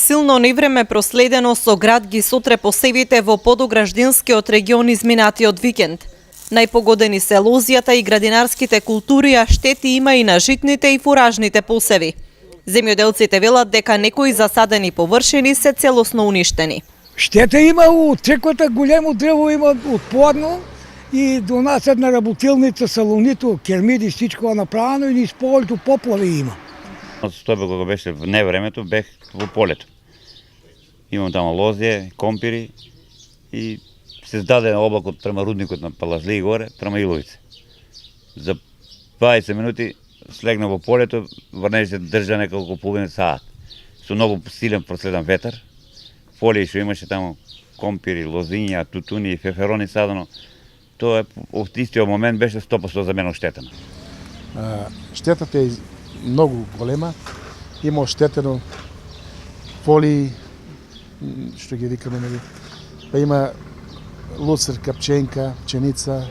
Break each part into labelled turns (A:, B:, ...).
A: Силно невреме проследено со град ги сотре посевите во подограждинскиот регион изминатиот викенд. Најпогодени се лозијата и градинарските култури, а штети има и на житните и фуражните посеви. Земјоделците велат дека некои засадени површини се целосно уништени.
B: Штета има од црквата, големо дрво има отпадно и до нас една работилница, салонито, кермиди, всичко направено и низ полето поплави има.
C: Тоа кога беше в невремето, бех во полето. Имам таму лозје, компири и се здаде облакот према рудникот на Палазли горе, према Иловице. За 20 минути слегна во полето, врнеше се држа неколку половина саат. Со многу силен проследан ветар. Поле што имаше таму компири, лозиња, тутуни, феферони садено. Тоа од истиот момент беше 100% за мене оштетено.
D: Штетата е многу голема. Има оштетено фолии, што ги викаме, нели. Па има луцер, пченка, пченица.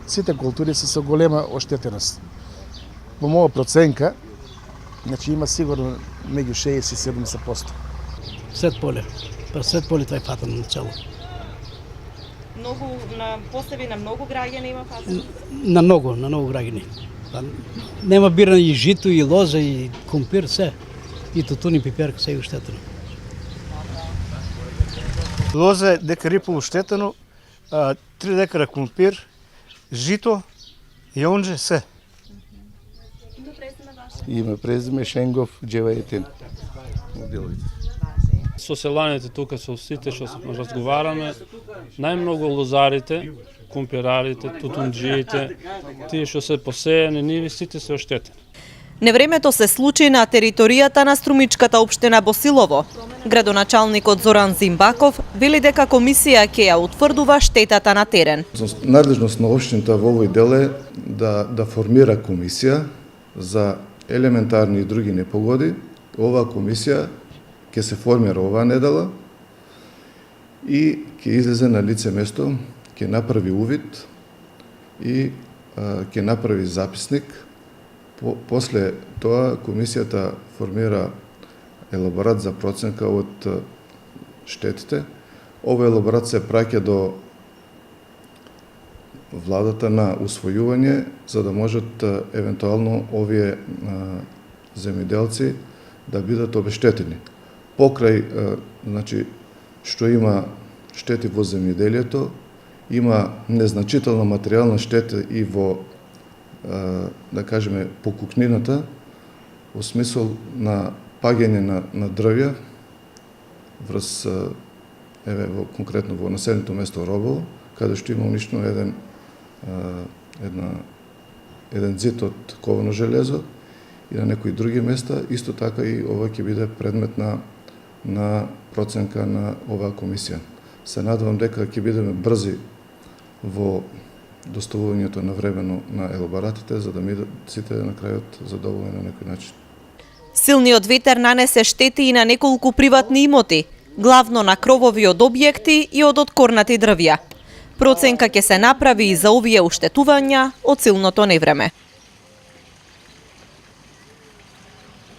D: Сите култури се со голема оштетеност. Во моја проценка, значи има сигурно меѓу 60 и 70%.
E: Сред поле. Па сред поле тоа е фатано на цело.
A: Многу на посеви на многу граѓани има фатано?
E: На многу граѓани. Па, нема бирано и жито, и лоза, и компир, се. И тутуни, пиперка, се е оштетено.
F: Лоза дека рипа оштетено, 3 декара компир, жито, јонџе, се.
G: Има презиме Шенгов Джеваетин.
H: Со селаните тука, со сите што разговараме, најмногу лозарите, компирарите, тутунџиите, тие што се посејани ниви, сите се оштетени.
A: Невремето се случи на територијата на струмичката општина Босилово. Градоначалникот Зоран Зимбаков вели дека комисија ќе ја утврдува штетата на терен.
G: Надлежност на општината во овој дел е да формира комисија за елементарни и други непогоди. Оваа комисија ќе се формира оваа недела и ќе излезе на лице место, ќе направи увид и ќе направи записник. После тоа комисијата формира елаборат за проценка од штетите. Овој елаборат се праќа до владата на усвојување, за да можат евентуално овие земјоделци да бидат обештетени. Покрај, значи, што има штети во земјоделието, има незначителна материјална штета и во, да кажеме, покукнината, во смисол на паѓање на дрвја врз, конкретно во населеното место Робово, каде што има уништено еден зид од ковано железо и на некои други места. Исто така и ова ќе биде предмет на проценка на оваа комисија. Се надевам дека ќе бидеме брзи во доставувањето на времено на елаборатите, за да сите на крајот задоволени на некој начин.
A: Силниот ветер нанесе штети и на неколку приватни имоти, главно на кровови од објекти и од откорнати дрвја. Проценка ќе се направи и за овие уштетувања од силното невреме.